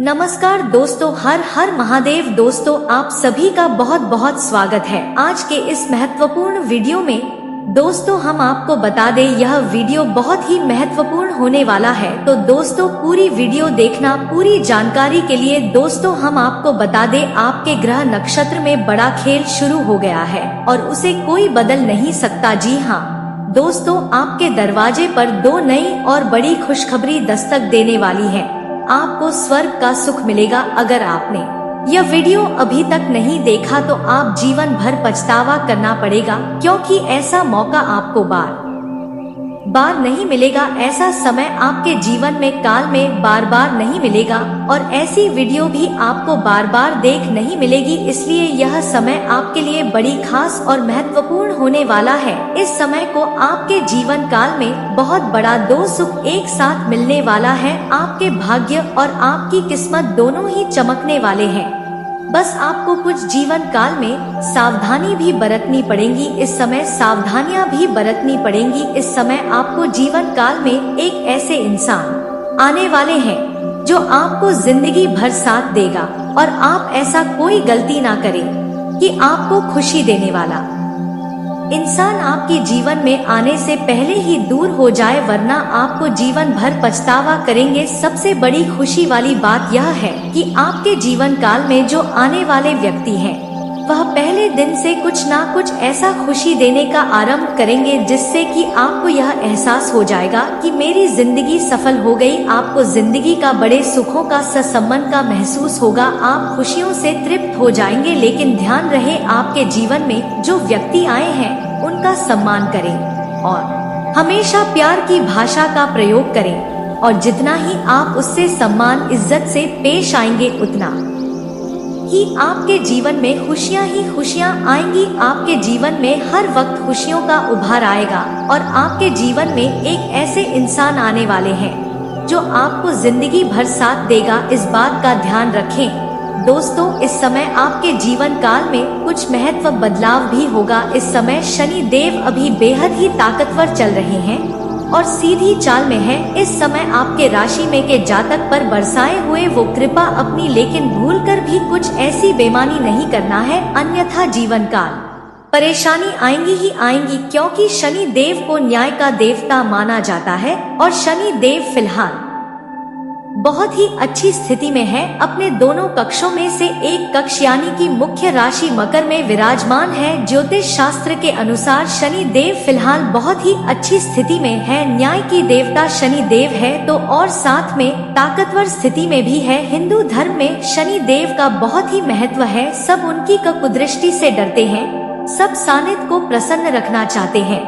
नमस्कार दोस्तों, हर हर महादेव। दोस्तों, आप सभी का बहुत बहुत स्वागत है आज के इस महत्वपूर्ण वीडियो में। दोस्तों, हम आपको बता दें, यह वीडियो बहुत ही महत्वपूर्ण होने वाला है, तो दोस्तों पूरी वीडियो देखना। पूरी जानकारी के लिए दोस्तों हम आपको बता दें, आपके ग्रह नक्षत्र में बड़ा खेल शुरू हो गया है और उसे कोई बदल नहीं सकता। जी हाँ दोस्तों, आपके दरवाजे पर दो नई और बड़ी खुशखबरी दस्तक देने वाली है। आपको स्वर्ग का सुख मिलेगा। अगर आपने यह वीडियो अभी तक नहीं देखा तो आप जीवन भर पछतावा करना पड़ेगा, क्योंकि ऐसा मौका आपको बार बार नहीं मिलेगा। ऐसा समय आपके जीवन में काल में बार बार नहीं मिलेगा और ऐसी वीडियो भी आपको बार बार देख नहीं मिलेगी। इसलिए यह समय आपके लिए बड़ी खास और महत्वपूर्ण होने वाला है। इस समय को आपके जीवन काल में बहुत बड़ा दो सुख एक साथ मिलने वाला है। आपके भाग्य और आपकी किस्मत दोनों ही चमकने वाले हैं। बस आपको कुछ जीवन काल में सावधानी भी बरतनी पड़ेगी। इस समय सावधानियां भी बरतनी पड़ेंगी। इस समय आपको जीवन काल में एक ऐसे इंसान आने वाले हैं जो आपको जिंदगी भर साथ देगा और आप ऐसा कोई गलती ना करें कि आपको खुशी देने वाला इंसान आपके जीवन में आने से पहले ही दूर हो जाए, वरना आपको जीवन भर पछतावा करेंगे। सबसे बड़ी खुशी वाली बात यह है कि आपके जीवन काल में जो आने वाले व्यक्ति हैं, वह पहले दिन से कुछ ना कुछ ऐसा खुशी देने का आरंभ करेंगे, जिससे कि आपको यह एहसास हो जाएगा कि मेरी जिंदगी सफल हो गई। आपको जिंदगी का बड़े सुखों का संबंध का महसूस होगा। आप खुशियों से तृप्त हो जाएंगे। लेकिन ध्यान रहे, आपके जीवन में जो व्यक्ति आए हैं उनका सम्मान करें और हमेशा प्यार की भाषा का प्रयोग करें। और जितना ही आप उससे सम्मान इज्जत से पेश आएंगे, उतना ही आपके जीवन में खुशियां ही खुशियां आएंगी। आपके जीवन में हर वक्त खुशियों का उभार आएगा और आपके जीवन में एक ऐसे इंसान आने वाले हैं जो आपको जिंदगी भर साथ देगा। इस बात का ध्यान रखें। दोस्तों, इस समय आपके जीवन काल में कुछ महत्व बदलाव भी होगा। इस समय शनि देव अभी बेहद ही ताकतवर चल रहे हैं और सीधी चाल में है। इस समय आपके राशि में के जातक पर बरसाए हुए वो कृपा अपनी, लेकिन भूलकर भी कुछ ऐसी बेईमानी नहीं करना है, अन्यथा जीवन काल परेशानी आएंगी ही आएंगी। क्योंकि शनि देव को न्याय का देवता माना जाता है और शनि देव फिलहाल बहुत ही अच्छी स्थिति में है। अपने दोनों कक्षों में से एक कक्ष यानी कि मुख्य राशि मकर में विराजमान है। ज्योतिष शास्त्र के अनुसार शनि देव फिलहाल बहुत ही अच्छी स्थिति में है। न्याय की देवता शनि देव है तो और साथ में ताकतवर स्थिति में भी है। हिंदू धर्म में शनि देव का बहुत ही महत्व है। सब उनकी कुदृष्टि से डरते हैं, सब सानिध्य को प्रसन्न रखना चाहते हैं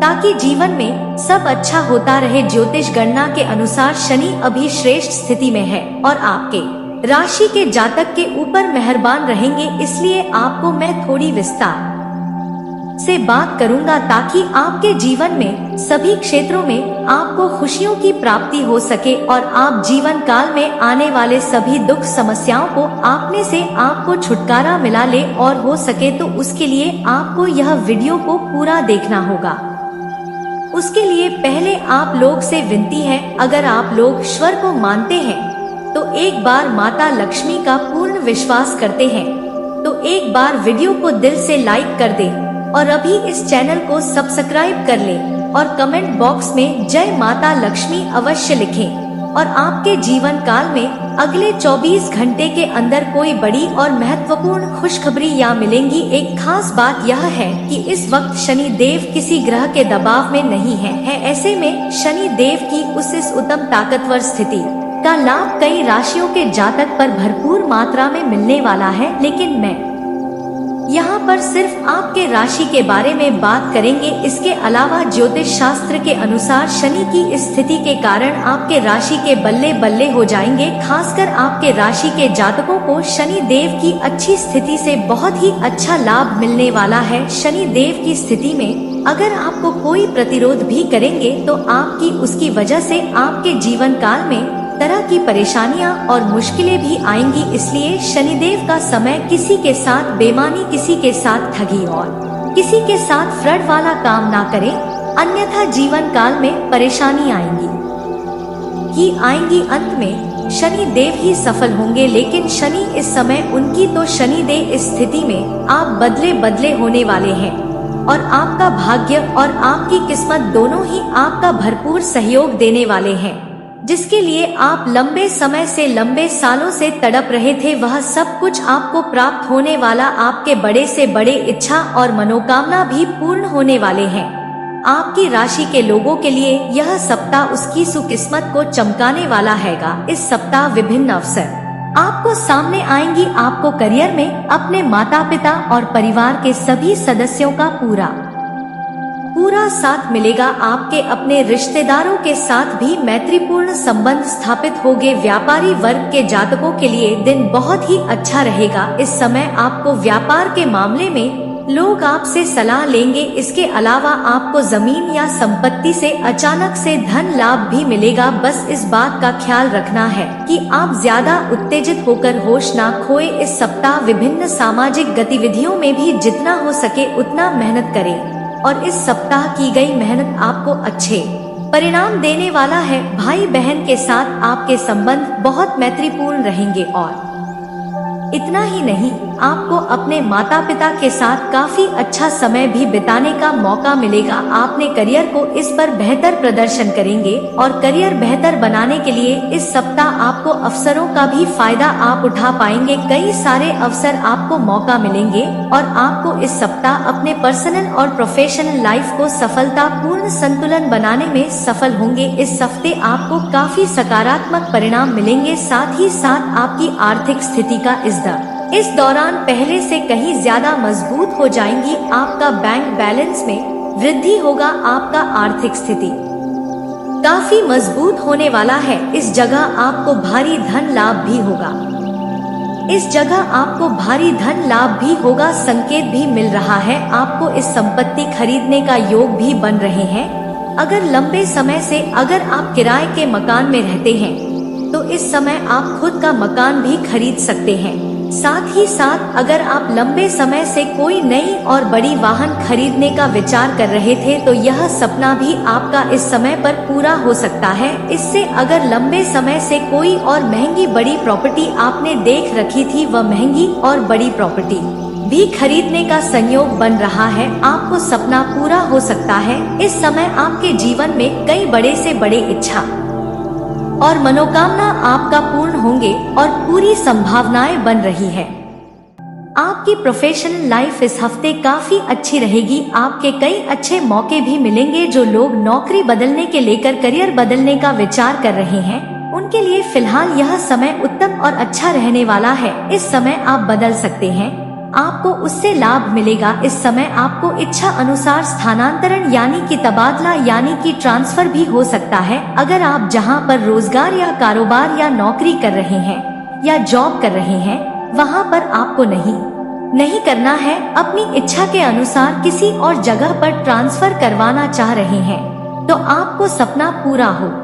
ताकि जीवन में सब अच्छा होता रहे। ज्योतिष गणना के अनुसार शनि अभी श्रेष्ठ स्थिति में है और आपके राशि के जातक के ऊपर मेहरबान रहेंगे। इसलिए आपको मैं थोड़ी विस्तार से बात करूंगा ताकि आपके जीवन में सभी क्षेत्रों में आपको खुशियों की प्राप्ति हो सके और आप जीवन काल में आने वाले सभी दुख समस्याओं को आपने से आपको छुटकारा मिला ले। और हो सके तो उसके लिए आपको यह वीडियो को पूरा देखना होगा। उसके लिए पहले आप लोग से विनती है, अगर आप लोग ईश्वर को मानते हैं तो एक बार माता लक्ष्मी का पूर्ण विश्वास करते हैं तो एक बार वीडियो को दिल से लाइक कर दे और अभी इस चैनल को सब्सक्राइब कर ले और कमेंट बॉक्स में जय माता लक्ष्मी अवश्य लिखें। और आपके जीवन काल में अगले 24 घंटे के अंदर कोई बड़ी और महत्वपूर्ण खुशखबरी या मिलेंगी। एक खास बात यह है कि इस वक्त शनि देव किसी ग्रह के दबाव में नहीं है। ऐसे में शनि देव की उस उत्तम ताकतवर स्थिति का लाभ कई राशियों के जातक पर भरपूर मात्रा में मिलने वाला है। लेकिन मैं यहाँ पर सिर्फ आपके राशि के बारे में बात करेंगे। इसके अलावा ज्योतिष शास्त्र के अनुसार शनि की इस स्थिति के कारण आपके राशि के बल्ले बल्ले हो जाएंगे। खासकर आपके राशि के जातकों को शनि देव की अच्छी स्थिति से बहुत ही अच्छा लाभ मिलने वाला है। शनि देव की स्थिति में अगर आपको कोई प्रतिरोध भी करेंगे तो आपकी उसकी वजह से आपके जीवन काल में तरह की परेशानियां और मुश्किलें भी आएंगी। इसलिए शनिदेव का समय किसी के साथ बेईमानी, किसी के साथ ठगी और किसी के साथ फ्रॉड वाला काम ना करें, अन्यथा जीवन काल में परेशानी आएंगी ही आएंगी। अंत में शनि देव ही सफल होंगे, लेकिन शनि इस समय उनकी तो शनि देव इस स्थिति में आप बदले बदले होने वाले हैं और आपका भाग्य और आपकी किस्मत दोनों ही आपका भरपूर सहयोग देने वाले हैं। जिसके लिए आप लंबे समय से, लंबे सालों से तड़प रहे थे, वह सब कुछ आपको प्राप्त होने वाला। आपके बड़े से बड़े इच्छा और मनोकामना भी पूर्ण होने वाले हैं। आपकी राशि के लोगों के लिए यह सप्ताह उसकी सुकिस्मत को चमकाने वाला हैगा। इस सप्ताह विभिन्न अवसर आपको सामने आएंगी। आपको करियर में अपने माता पिता और परिवार के सभी सदस्यों का पूरा साथ मिलेगा। आपके अपने रिश्तेदारों के साथ भी मैत्रीपूर्ण संबंध स्थापित होंगे। व्यापारी वर्ग के जातकों के लिए दिन बहुत ही अच्छा रहेगा। इस समय आपको व्यापार के मामले में लोग आपसे सलाह लेंगे। इसके अलावा आपको जमीन या संपत्ति से अचानक से धन लाभ भी मिलेगा। बस इस बात का ख्याल रखना है कि आप ज्यादा उत्तेजित होकर होश ना खोए। इस सप्ताह विभिन्न सामाजिक गतिविधियों में भी जितना हो सके उतना मेहनत करें और इस सप्ताह की गई मेहनत आपको अच्छे परिणाम देने वाला है। भाई बहन के साथ आपके संबंध बहुत मैत्रीपूर्ण रहेंगे और इतना ही नहीं, आपको अपने माता पिता के साथ काफी अच्छा समय भी बिताने का मौका मिलेगा। आपने करियर को इस पर बेहतर प्रदर्शन करेंगे और करियर बेहतर बनाने के लिए इस सप्ताह आपको अवसरों का भी फायदा आप उठा पाएंगे। कई सारे अवसर आपको मौका मिलेंगे और आपको इस सप्ताह अपने पर्सनल और प्रोफेशनल लाइफ को सफलतापूर्ण संतुलन बनाने में सफल होंगे। इस हफ्ते आपको काफी सकारात्मक परिणाम मिलेंगे। साथ ही साथ आपकी आर्थिक स्थिति का इस दौरान पहले से कहीं ज्यादा मजबूत हो जाएंगी। आपका बैंक बैलेंस में वृद्धि होगा। आपका आर्थिक स्थिति काफी मजबूत होने वाला है। इस जगह आपको भारी धन लाभ भी होगा। इस जगह आपको भारी धन लाभ भी होगा। संकेत भी मिल रहा है आपको इस संपत्ति खरीदने का योग भी बन रहे हैं। अगर लंबे समय से अगर आप किराए के मकान में रहते हैं तो इस समय आप खुद का मकान भी खरीद सकते हैं। साथ ही साथ अगर आप लंबे समय से कोई नई और बड़ी वाहन खरीदने का विचार कर रहे थे तो यह सपना भी आपका इस समय पर पूरा हो सकता है। इससे अगर लंबे समय से कोई और महंगी बड़ी प्रॉपर्टी आपने देख रखी थी, वह महंगी और बड़ी प्रॉपर्टी भी खरीदने का संयोग बन रहा है। आपको सपना पूरा हो सकता है। इस समय आपके जीवन में कई बड़े से बड़े इच्छा और मनोकामना आपका पूर्ण होंगे और पूरी संभावनाएं बन रही है। आपकी प्रोफेशनल लाइफ इस हफ्ते काफी अच्छी रहेगी। आपके कई अच्छे मौके भी मिलेंगे। जो लोग नौकरी बदलने के लेकर करियर बदलने का विचार कर रहे हैं उनके लिए फिलहाल यह समय उत्तम और अच्छा रहने वाला है। इस समय आप बदल सकते हैं, आपको उससे लाभ मिलेगा। इस समय आपको इच्छा अनुसार स्थानांतरण यानी कि तबादला यानी कि ट्रांसफर भी हो सकता है। अगर आप जहां पर रोजगार या कारोबार या नौकरी कर रहे हैं या जॉब कर रहे हैं वहां पर आपको नहीं करना है, अपनी इच्छा के अनुसार किसी और जगह पर ट्रांसफर करवाना चाह रहे हैं तो आपको सपना पूरा हो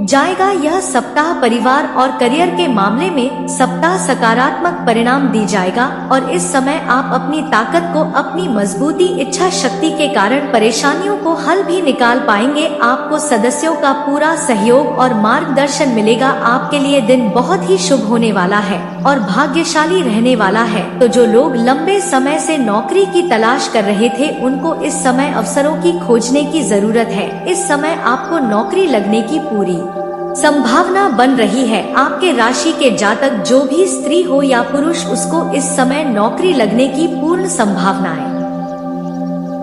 जाएगा। यह सप्ताह परिवार और करियर के मामले में सप्ताह सकारात्मक परिणाम दी जाएगा और इस समय आप अपनी ताकत को, अपनी मजबूती, इच्छा शक्ति के कारण परेशानियों को हल भी निकाल पाएंगे। आपको सदस्यों का पूरा सहयोग और मार्गदर्शन मिलेगा। आपके लिए दिन बहुत ही शुभ होने वाला है और भाग्यशाली रहने वाला है। तो जो लोग लंबे समय से नौकरी की तलाश कर रहे थे उनको इस समय अवसरों की खोजने की जरूरत है। इस समय आपको नौकरी लगने की पूरी संभावना बन रही है। आपके राशि के जातक जो भी स्त्री हो या पुरुष उसको इस समय नौकरी लगने की पूर्ण संभावनाएं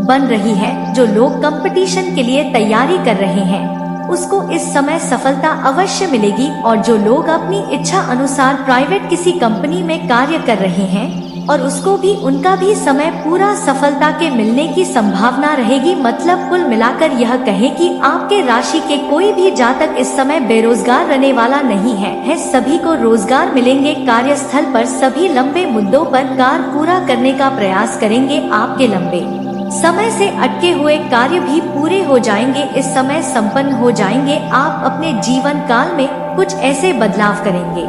बन रही है। जो लोग कंपटीशन के लिए तैयारी कर रहे हैं उसको इस समय सफलता अवश्य मिलेगी और जो लोग अपनी इच्छा अनुसार प्राइवेट किसी कंपनी में कार्य कर रहे हैं और उसको भी उनका भी समय पूरा सफलता के मिलने की संभावना रहेगी। मतलब कुल मिलाकर यह कहें कि आपके राशि के कोई भी जातक इस समय बेरोजगार रहने वाला नहीं है। सभी को रोजगार मिलेंगे। कार्यस्थल पर सभी लंबे मुद्दों पर कार्य पूरा करने का प्रयास करेंगे। आपके लंबे समय से अटके हुए कार्य भी पूरे हो जाएंगे, इस समय संपन्न हो जाएंगे। आप अपने जीवन काल में कुछ ऐसे बदलाव करेंगे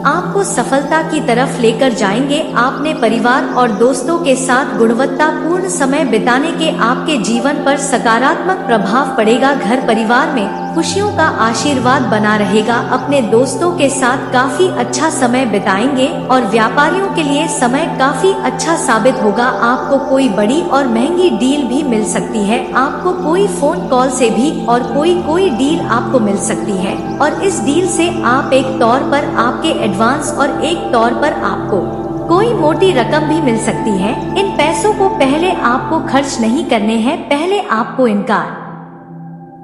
आपको सफलता की तरफ लेकर जाएंगे। आपने परिवार और दोस्तों के साथ गुणवत्तापूर्ण समय बिताने के आपके जीवन पर सकारात्मक प्रभाव पड़ेगा। घर परिवार में खुशियों का आशीर्वाद बना रहेगा। अपने दोस्तों के साथ काफी अच्छा समय बिताएंगे और व्यापारियों के लिए समय काफी अच्छा साबित होगा। आपको कोई बड़ी और महंगी डील भी मिल सकती है। आपको कोई फोन कॉल से भी और कोई डील आपको मिल सकती है और इस डील से आप एक तौर पर आपके एडवांस और एक तौर पर आपको कोई मोटी रकम भी मिल सकती है। इन पैसों को पहले आपको खर्च नहीं करने हैं, पहले आपको इनकार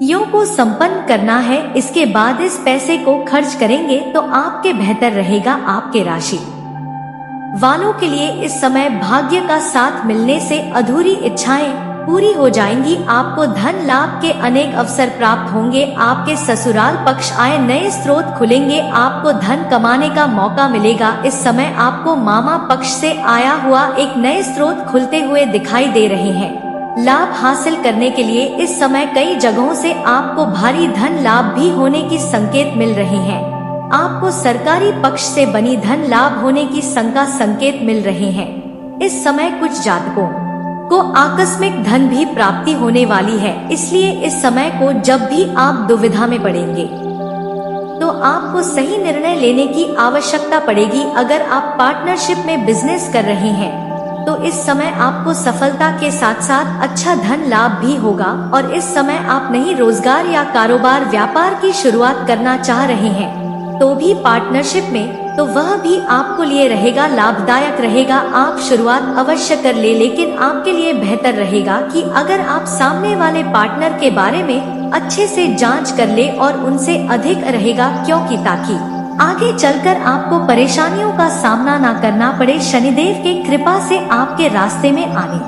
यों को संपन्न करना है। इसके बाद इस पैसे को खर्च करेंगे तो आपके बेहतर रहेगा। आपके राशि वालों के लिए इस समय भाग्य का साथ मिलने से अधूरी इच्छाएं पूरी हो जाएंगी। आपको धन लाभ के अनेक अवसर प्राप्त होंगे। आपके ससुराल पक्ष आए नए स्रोत खुलेंगे। आपको धन कमाने का मौका मिलेगा। इस समय आपको मामा पक्ष से आया हुआ एक नए स्रोत खुलते हुए दिखाई दे रहे हैं। लाभ हासिल करने के लिए इस समय कई जगहों से आपको भारी धन लाभ भी होने की संकेत मिल रहे हैं। आपको सरकारी पक्ष से बनी धन लाभ होने की संकेत मिल रहे हैं। इस समय कुछ जातकों को आकस्मिक धन भी प्राप्ति होने वाली है। इसलिए इस समय को जब भी आप दुविधा में पड़ेंगे तो आपको सही निर्णय लेने की आवश्यकता पड़ेगी। अगर आप पार्टनरशिप में बिजनेस कर रहे हैं तो इस समय आपको सफलता के साथ साथ अच्छा धन लाभ भी होगा। और इस समय आप नई रोजगार या कारोबार व्यापार की शुरुआत करना चाह रहे हैं तो भी पार्टनरशिप में तो वह भी आपको लिए रहेगा, लाभदायक रहेगा। आप शुरुआत अवश्य कर ले, लेकिन आपके लिए बेहतर रहेगा कि अगर आप सामने वाले पार्टनर के बारे में अच्छे से जांच कर ले और उनसे अधिक रहेगा, क्योंकि ताकि आगे चलकर आपको परेशानियों का सामना न करना पड़े। शनिदेव के कृपा से आपके रास्ते में आने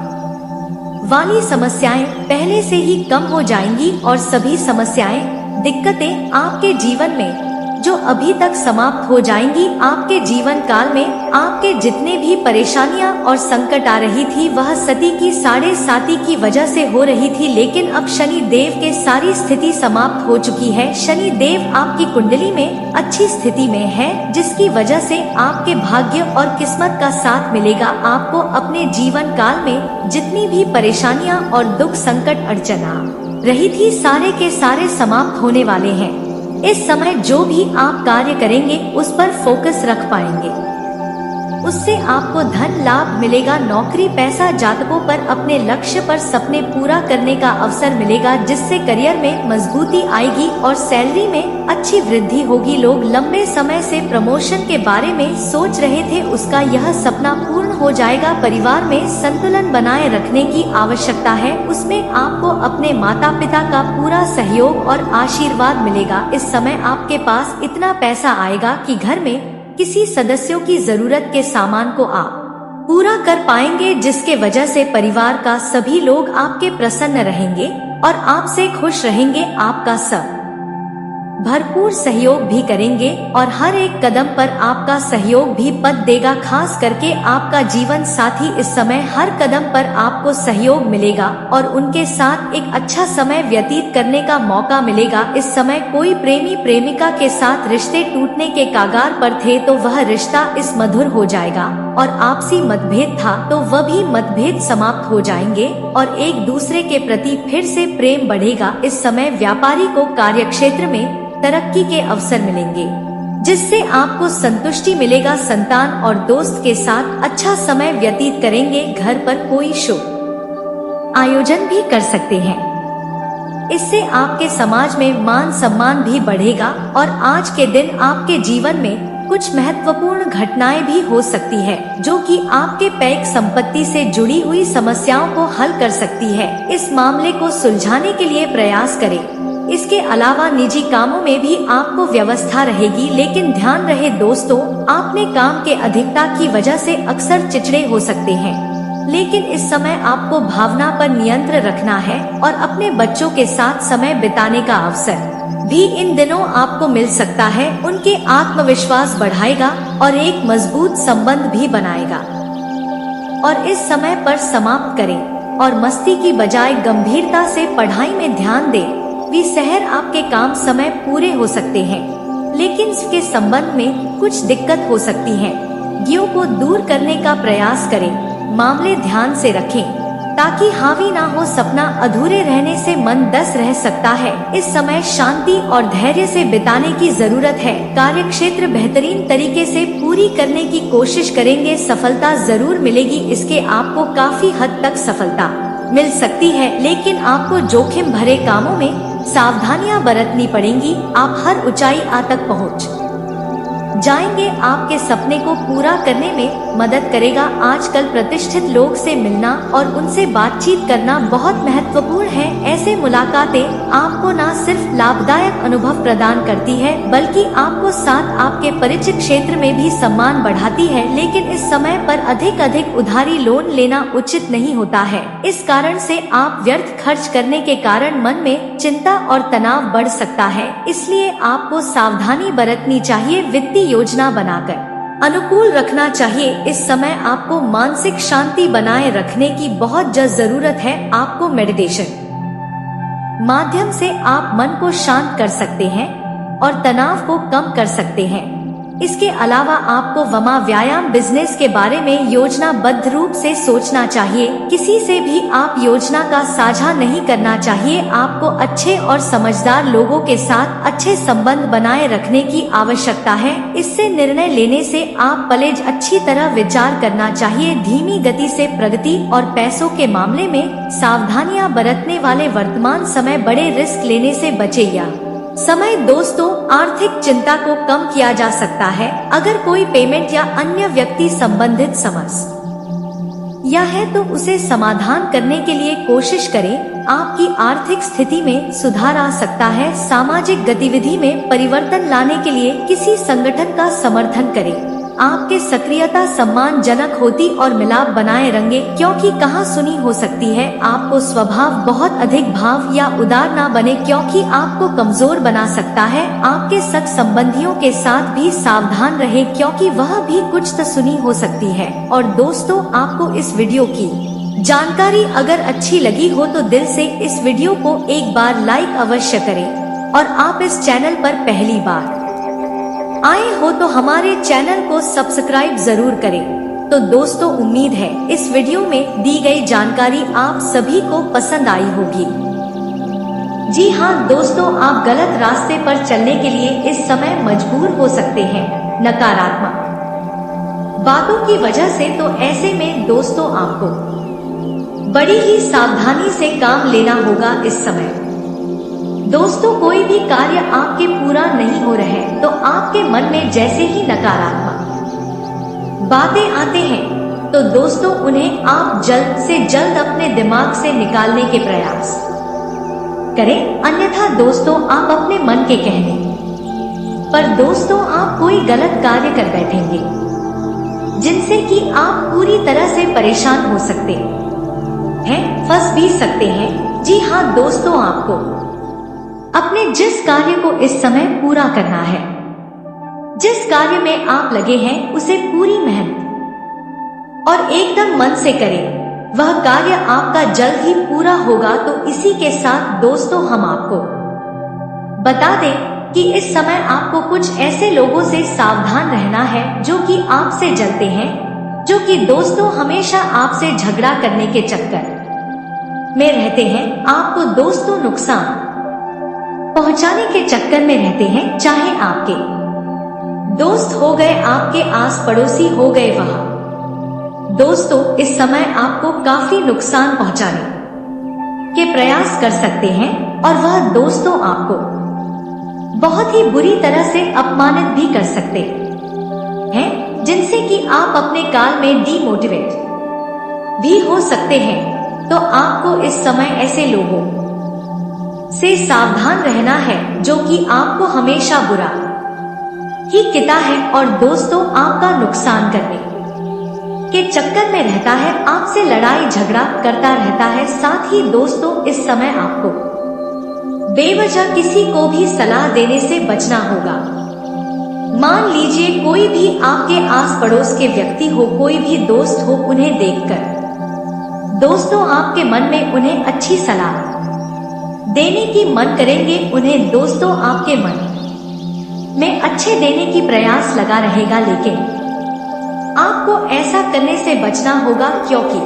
वाली समस्याएं पहले से ही कम हो जाएंगी और सभी समस्याएं, दिक्कतें आपके जीवन में जो अभी तक समाप्त हो जाएंगी। आपके जीवन काल में आपके जितने भी परेशानियां और संकट आ रही थी वह सती की 7.5 की वजह से हो रही थी, लेकिन अब शनि देव के सारी स्थिति समाप्त हो चुकी है। शनि देव आपकी कुंडली में अच्छी स्थिति में है, जिसकी वजह से आपके भाग्य और किस्मत का साथ मिलेगा। आपको अपने जीवन काल में जितनी भी परेशानियां और दुख संकट अड़चना रही थी सारे के सारे समाप्त होने वाले हैं। इस समय जो भी आप कार्य करेंगे उस पर फोकस रख पाएंगे, उससे आपको धन लाभ मिलेगा। नौकरी पैसा जातकों पर अपने लक्ष्य पर सपने पूरा करने का अवसर मिलेगा, जिससे करियर में मजबूती आएगी और सैलरी में अच्छी वृद्धि होगी। लोग लंबे समय से प्रमोशन के बारे में सोच रहे थे, उसका यह सपना पूर्ण हो जाएगा। परिवार में संतुलन बनाए रखने की आवश्यकता है, उसमें आपको अपने माता पिता का पूरा सहयोग और आशीर्वाद मिलेगा। इस समय आपके पास इतना पैसा आएगा कि घर में किसी सदस्यों की जरूरत के सामान को आप पूरा कर पाएंगे, जिसके वजह से परिवार का सभी लोग आपके प्रसन्न रहेंगे और आपसे खुश रहेंगे। आपका सब भरपूर सहयोग भी करेंगे और हर एक कदम पर आपका सहयोग भी पद देगा। खास करके आपका जीवन साथी इस समय हर कदम पर आपको सहयोग मिलेगा और उनके साथ एक अच्छा समय व्यतीत करने का मौका मिलेगा। इस समय कोई प्रेमी प्रेमिका के साथ रिश्ते टूटने के कागार पर थे तो वह रिश्ता इस मधुर हो जाएगा और आपसी मतभेद था तो वह भी मतभेद समाप्त हो जाएंगे और एक दूसरे के प्रति फिर से प्रेम बढ़ेगा। इस समय व्यापारी को कार्यक्षेत्र में तरक्की के अवसर मिलेंगे, जिससे आपको संतुष्टि मिलेगा। संतान और दोस्त के साथ अच्छा समय व्यतीत करेंगे। घर पर कोई शुभ आयोजन भी कर सकते हैं, इससे आपके समाज में मान सम्मान भी बढ़ेगा और आज के दिन आपके जीवन में कुछ महत्वपूर्ण घटनाएं भी हो सकती है, जो कि आपके पैक संपत्ति से जुड़ी हुई समस्याओं को हल कर सकती है। इस मामले को सुलझाने के लिए प्रयास करें। इसके अलावा निजी कामों में भी आपको व्यवस्था रहेगी, लेकिन ध्यान रहे दोस्तों, आपने काम के अधिकता की वजह से अक्सर चिड़चिड़े हो सकते हैं, लेकिन इस समय आपको भावना पर नियंत्रण रखना है और अपने बच्चों के साथ समय बिताने का अवसर भी इन दिनों आपको मिल सकता है। उनके आत्मविश्वास बढ़ाएगा और एक मजबूत संबंध भी बनाएगा। और इस समय पर समाप्त करें और मस्ती की बजाय गंभीरता से पढ़ाई में ध्यान दें। शहर आपके काम समय पूरे हो सकते हैं, लेकिन इसके संबंध में कुछ दिक्कत हो सकती है। गियों को दूर करने का प्रयास करें, मामले ध्यान से रखें। ताकि हावी ना हो। सपना अधूरे रहने से मन दस रह सकता है। इस समय शांति और धैर्य से बिताने की जरूरत है। कार्य क्षेत्र बेहतरीन तरीके से पूरी करने की कोशिश करेंगे। सफलता जरूर मिलेगी। इसके आपको काफी हद तक सफलता मिल सकती है, लेकिन आपको जोखिम भरे कामों में सावधानियां बरतनी पड़ेंगी। आप हर ऊंचाई तक पहुंच जाएंगे। आपके सपने को पूरा करने में मदद करेगा। आजकल प्रतिष्ठित लोग से मिलना और उनसे बातचीत करना बहुत महत्वपूर्ण है। ऐसे मुलाकातें आपको न सिर्फ लाभदायक अनुभव प्रदान करती है, बल्कि आपको साथ आपके परिचित क्षेत्र में भी सम्मान बढ़ाती है। लेकिन इस समय पर अधिक उधारी लोन लेना उचित नहीं होता है। इस कारण से आप व्यर्थ खर्च करने के कारण मन में चिंता और तनाव बढ़ सकता है। इसलिए आपको सावधानी बरतनी चाहिए। वित्तीय योजना बनाकर अनुकूल रखना चाहिए। इस समय आपको मानसिक शांति बनाए रखने की बहुत जरूरत है। आपको मेडिटेशन माध्यम से आप मन को शांत कर सकते हैं और तनाव को कम कर सकते हैं। इसके अलावा आपको व्यायाम बिजनेस के बारे में योजनाबद्ध रूप से सोचना चाहिए। किसी से भी आप योजना का साझा नहीं करना चाहिए। आपको अच्छे और समझदार लोगों के साथ अच्छे संबंध बनाए रखने की आवश्यकता है। इससे निर्णय लेने से आप पहले अच्छी तरह विचार करना चाहिए। धीमी गति से प्रगति और पैसों के मामले में सावधानियां बरतने वाले वर्तमान समय बड़े रिस्क लेने से बचेगा। समय दोस्तों, आर्थिक चिंता को कम किया जा सकता है। अगर कोई पेमेंट या अन्य व्यक्ति संबंधित समस्या है तो उसे समाधान करने के लिए कोशिश करें। आपकी आर्थिक स्थिति में सुधार आ सकता है। सामाजिक गतिविधि में परिवर्तन लाने के लिए किसी संगठन का समर्थन करें। आपके सक्रियता सम्मानजनक होती और मिलाप बनाए रंगे, क्योंकि कहाँ सुनी हो सकती है। आपको स्वभाव बहुत अधिक भाव या उदार ना बने, क्योंकि आपको कमजोर बना सकता है। आपके सग संबंधियों के साथ भी सावधान रहे, क्योंकि वह भी कुछ तो सुनी हो सकती है। और दोस्तों, आपको इस वीडियो की जानकारी अगर अच्छी लगी हो तो दिल से इस वीडियो को एक बार लाइक अवश्य करें। और आप इस चैनल पर पहली बार आए हो तो हमारे चैनल को सब्सक्राइब जरूर करें। तो दोस्तों, उम्मीद है इस वीडियो में दी गई जानकारी आप सभी को पसंद आई होगी। जी हाँ दोस्तों, आप गलत रास्ते पर चलने के लिए इस समय मजबूर हो सकते हैं नकारात्मक बातों की वजह से। तो ऐसे में दोस्तों, आपको बड़ी ही सावधानी से काम लेना होगा इस समय। दोस्तों, कोई भी कार्य आपके पूरा नहीं हो रहे तो आपके मन में जैसे ही नकारात्मक बातें आते हैं तो दोस्तों उन्हें आप जल्द से जल्द अपने दिमाग से निकालने के प्रयास करें। अन्यथा दोस्तों, आप अपने मन के कहने पर दोस्तों आप कोई गलत कार्य कर बैठेंगे, जिनसे कि आप पूरी तरह से परेशान हो सकते हैं, फंस भी सकते हैं। जी हाँ दोस्तों, आपको अपने जिस कार्य को इस समय पूरा करना है, जिस कार्य में आप लगे हैं, उसे पूरी मेहनत और एकदम मन से करें। वह कार्य आपका जल्द ही पूरा होगा। तो इसी के साथ दोस्तों, हम आपको बता दें कि इस समय आपको कुछ ऐसे लोगों से सावधान रहना है जो कि आपसे जलते हैं, जो कि दोस्तों हमेशा आपसे झगड़ा करने के चक्कर में रहते हैं। आपको दोस्तों नुकसान पहुंचाने के चक्कर में रहते हैं, चाहे आपके दोस्त हो गए, आपके आस पड़ोसी हो गए। वह दोस्तों इस समय आपको काफी नुकसान पहुंचाने के प्रयास कर सकते हैं और वह दोस्तों आपको बहुत ही बुरी तरह से अपमानित भी कर सकते हैं, जिनसे कि आप अपने काल में डीमोटिवेट भी हो सकते हैं। तो आपको इस समय ऐसे लोगों से सावधान रहना है जो कि आपको हमेशा बुरा ही कहता है और दोस्तों आपका नुकसान करने के चक्कर में रहता है, आपसे लड़ाई झगड़ा करता रहता है। साथ ही दोस्तों, इस समय आपको बेवजह किसी को भी सलाह देने से बचना होगा। मान लीजिए कोई भी आपके आस पड़ोस के व्यक्ति हो, कोई भी दोस्त हो, उन्हें देखकर दोस्तों आपके मन में उन्हें अच्छी सलाह देने की मन करेंगे। उन्हें दोस्तों आपके मन में अच्छे देने की प्रयास लगा रहेगा, लेकिन आपको ऐसा करने से बचना होगा, क्योंकि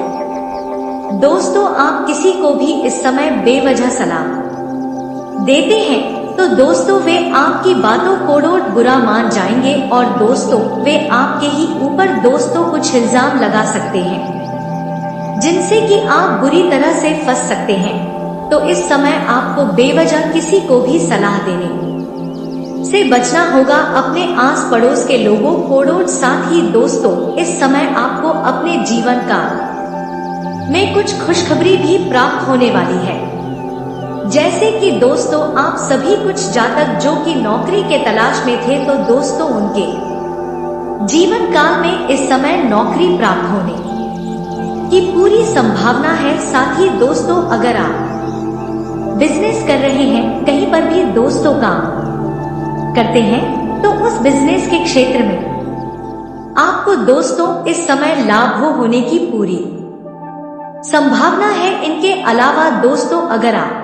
दोस्तों आप किसी को भी इस समय बेवजह सलाह देते हैं तो दोस्तों वे आपकी बातों को बुरा मान जाएंगे और दोस्तों वे आपके ही ऊपर दोस्तों कुछ इल्जाम लगा सकते हैं जिनसे कि आप बुरी तरह से फंस सकते हैं। तो इस समय आपको बेवजह किसी को भी सलाह देने से बचना होगा। अपने आस पड़ोस के लोगों को साथ ही दोस्तों इस समय आपको अपने जीवन का में कुछ खुशखबरी भी प्राप्त होने वाली है। जैसे कि दोस्तों आप सभी कुछ जातक जो कि नौकरी के तलाश में थे तो दोस्तों उनके जीवन काल में इस समय नौकरी प्राप्त होने की पूरी संभावना है। साथ ही दोस्तों अगर आप बिजनेस कर रहे हैं, कहीं पर भी दोस्तों काम करते हैं तो उस बिजनेस के क्षेत्र में आपको दोस्तों इस समय लाभ होने की पूरी संभावना है। इनके अलावा दोस्तों अगर आप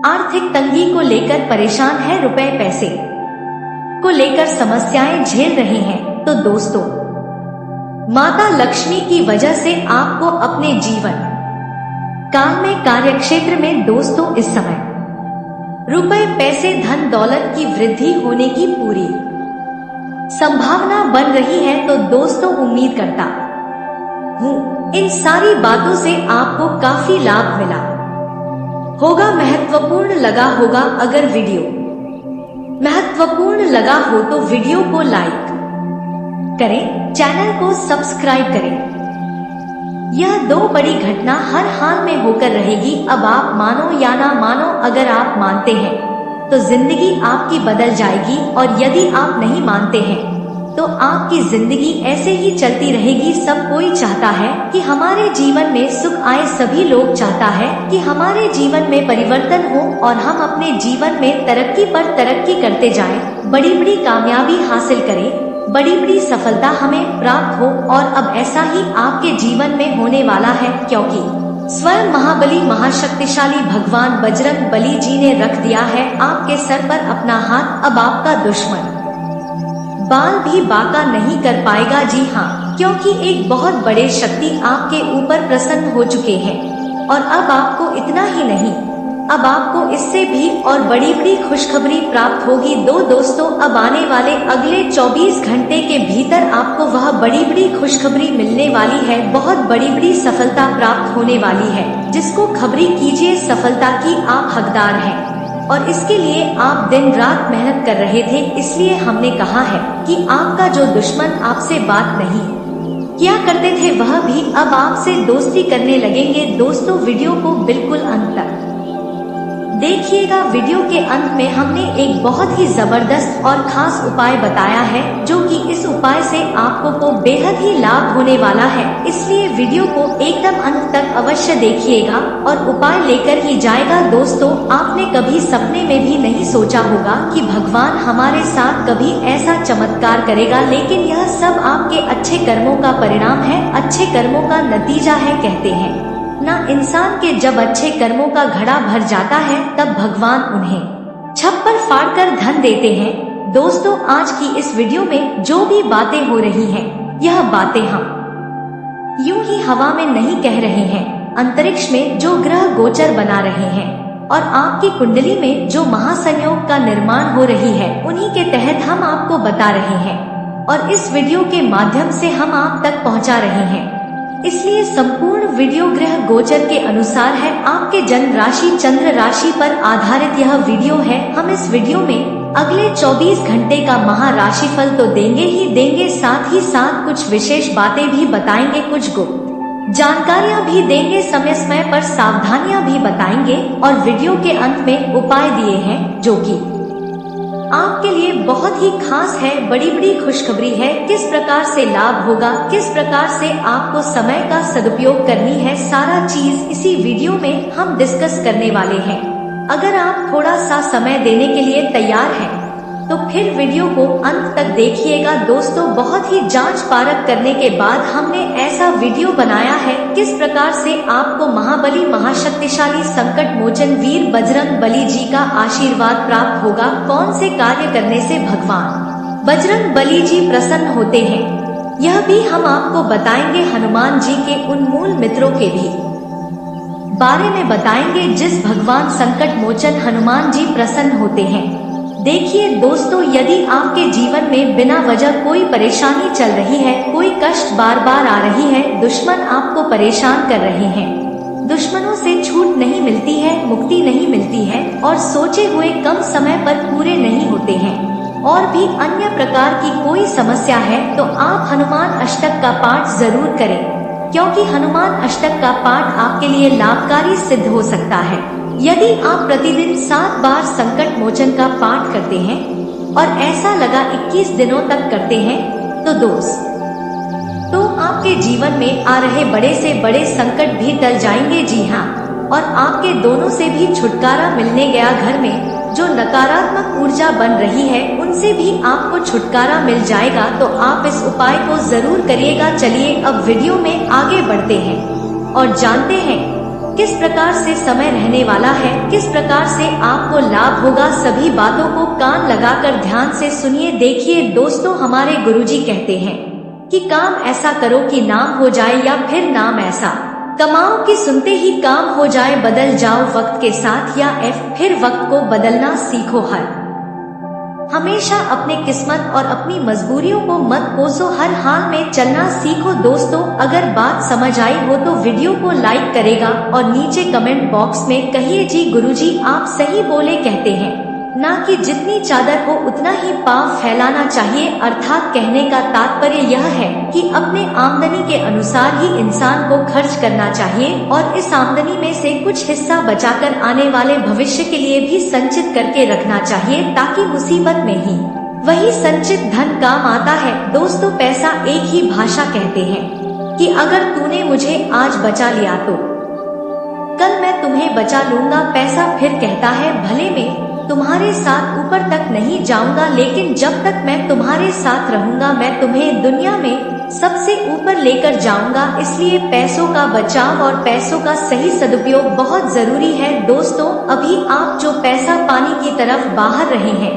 आर्थिक तंगी को लेकर परेशान है, रुपए पैसे को लेकर समस्याएं झेल रहे हैं तो दोस्तों माता लक्ष्मी की वजह से आपको अपने जीवन काल में कार्य क्षेत्र में दोस्तों इस समय रुपए पैसे धन दौलत की वृद्धि होने की पूरी संभावना बन रही है। तो दोस्तों उम्मीद करता हूँ इन सारी बातों से आपको काफी लाभ मिला होगा, महत्वपूर्ण लगा होगा। अगर वीडियो महत्वपूर्ण लगा हो तो वीडियो को लाइक करें, चैनल को सब्सक्राइब करें। यह दो बड़ी घटना हर हाल में होकर रहेगी। अब आप मानो या ना मानो, अगर आप मानते हैं तो जिंदगी आपकी बदल जाएगी और यदि आप नहीं मानते हैं तो आपकी जिंदगी ऐसे ही चलती रहेगी। सब कोई चाहता है कि हमारे जीवन में सुख आए, सभी लोग चाहता है कि हमारे जीवन में परिवर्तन हो और हम अपने जीवन में तरक्की पर तरक्की करते जाएं, बड़ी बड़ी कामयाबी हासिल करें, बड़ी बड़ी सफलता हमें प्राप्त हो। और अब ऐसा ही आपके जीवन में होने वाला है, क्योंकि स्वयं महाबली महाशक्तिशाली भगवान बजरंग बली जी ने रख दिया है आपके सर पर अपना हाथ। अब आपका दुश्मन बाल भी बाका नहीं कर पाएगा। जी हाँ, क्योंकि एक बहुत बड़े शक्ति आपके ऊपर प्रसन्न हो चुके हैं। और अब आपको इतना ही नहीं, अब आपको इससे भी और बड़ी बड़ी खुशखबरी प्राप्त होगी। दोस्तों अब आने वाले अगले 24 घंटे के भीतर आपको वह बड़ी बड़ी खुशखबरी मिलने वाली है, बहुत बड़ी बड़ी सफलता प्राप्त होने वाली है। जिसको खबरी कीजिए, सफलता की आप हकदार हैं और इसके लिए आप दिन रात मेहनत कर रहे थे। इसलिए हमने कहा है कि आपका जो दुश्मन आपसे बात नहीं किया करते थे वह भी अब आपसे दोस्ती करने लगेंगे। दोस्तों वीडियो को बिल्कुल अंत तक देखिएगा। वीडियो के अंत में हमने एक बहुत ही जबरदस्त और खास उपाय बताया है, जो कि इस उपाय से आपको को बेहद ही लाभ होने वाला है। इसलिए वीडियो को एकदम अंत तक अवश्य देखिएगा और उपाय लेकर ही जाएगा। दोस्तों आपने कभी सपने में भी नहीं सोचा होगा कि भगवान हमारे साथ कभी ऐसा चमत्कार करेगा, लेकिन यह सब आपके अच्छे कर्मों का परिणाम है, अच्छे कर्मों का नतीजा है। कहते हैं ना, इंसान के जब अच्छे कर्मों का घड़ा भर जाता है तब भगवान उन्हें छप्पर फाड़कर धन देते हैं। दोस्तों आज की इस वीडियो में जो भी बातें हो रही हैं, यह बातें हम यूं ही हवा में नहीं कह रहे हैं। अंतरिक्ष में जो ग्रह गोचर बना रहे हैं और आपकी कुंडली में जो महासंयोग का निर्माण हो रही है, उन्हीं के तहत हम आपको बता रहे हैं और इस वीडियो के माध्यम से हम आप तक पहुंचा रहे हैं। इसलिए संपूर्ण वीडियो ग्रह गोचर के अनुसार है, आपके जन्म राशि चंद्र राशि पर आधारित यह वीडियो है। हम इस वीडियो में अगले 24 घंटे का महाराशिफल तो देंगे ही देंगे, साथ ही साथ कुछ विशेष बातें भी बताएंगे, कुछ गुप्त जानकारियां भी देंगे, समय समय पर सावधानियां भी बताएंगे और वीडियो के अंत में उपाय दिए हैं जो कि आपके लिए बहुत ही खास है। बड़ी बड़ी खुशखबरी है, किस प्रकार से लाभ होगा, किस प्रकार से आपको समय का सदुपयोग करनी है, सारा चीज इसी वीडियो में हम डिस्कस करने वाले हैं। अगर आप थोड़ा सा समय देने के लिए तैयार हैं तो फिर वीडियो को अंत तक देखिएगा। दोस्तों बहुत ही जांच परख करने के बाद हमने ऐसा वीडियो बनाया है, किस प्रकार से आपको महाबली महाशक्तिशाली संकट मोचन वीर बजरंग बली जी का आशीर्वाद प्राप्त होगा, कौन से कार्य करने से भगवान बजरंग बली जी प्रसन्न होते हैं, यह भी हम आपको बताएंगे। हनुमान जी के उन मूल मित्रों के भी बारे में बताएंगे, जिस भगवान संकट मोचन हनुमान जी प्रसन्न होते हैं। देखिए दोस्तों, यदि आपके जीवन में बिना वजह कोई परेशानी चल रही है, कोई कष्ट बार बार आ रही है, दुश्मन आपको परेशान कर रहे हैं, दुश्मनों से छूट नहीं मिलती है, मुक्ति नहीं मिलती है और सोचे हुए कम समय पर पूरे नहीं होते हैं, और भी अन्य प्रकार की कोई समस्या है, तो आप हनुमान अष्टक का पाठ जरूर करें, क्योंकि हनुमान अष्टक का पाठ आपके लिए लाभकारी सिद्ध हो सकता है। यदि आप प्रतिदिन 7 बार संकट मोचन का पाठ करते हैं और ऐसा लगा 21 दिनों तक करते हैं, तो आपके जीवन में आ रहे बड़े से बड़े संकट भी टल जाएंगे। जी हाँ, और आपके दोनों से भी छुटकारा मिलने गया। घर में जो नकारात्मक ऊर्जा बन रही है, उनसे भी आपको छुटकारा मिल जाएगा। तो आप इस उपाय को जरूर करिएगा। चलिए अब वीडियो में आगे बढ़ते हैं और जानते हैं किस प्रकार से समय रहने वाला है, किस प्रकार से आपको लाभ होगा। सभी बातों को कान लगाकर ध्यान से सुनिए। देखिए दोस्तों, हमारे गुरुजी कहते हैं कि काम ऐसा करो कि नाम हो जाए, या फिर नाम ऐसा कमाओ कि सुनते ही काम हो जाए। बदल जाओ वक्त के साथ, या फिर वक्त को बदलना सीखो। हमेशा अपने किस्मत और अपनी मजबूरियों को मत कोसो, हर हाल में चलना सीखो। दोस्तों, अगर बात समझ आई हो तो वीडियो को लाइक करेगा और नीचे कमेंट बॉक्स में कहिए, जी गुरुजी आप सही बोले। कहते हैं ना कि जितनी चादर हो उतना ही पाँव फैलाना चाहिए। अर्थात कहने का तात्पर्य यह है कि अपने आमदनी के अनुसार ही इंसान को खर्च करना चाहिए, और इस आमदनी में से कुछ हिस्सा बचाकर आने वाले भविष्य के लिए भी संचित करके रखना चाहिए, ताकि मुसीबत में ही वही संचित धन काम आता है। दोस्तों, पैसा एक ही भाषा कहते हैं कि अगर तूने मुझे आज बचा लिया तो कल मैं तुम्हें बचा लूंगा। पैसा फिर कहता है, भले में तुम्हारे साथ ऊपर तक नहीं जाऊंगा, लेकिन जब तक मैं तुम्हारे साथ रहूंगा मैं तुम्हें दुनिया में सबसे ऊपर लेकर जाऊंगा। इसलिए पैसों का बचाव और पैसों का सही सदुपयोग बहुत जरूरी है। दोस्तों, अभी आप जो पैसा पानी की तरफ बाहर रहे हैं,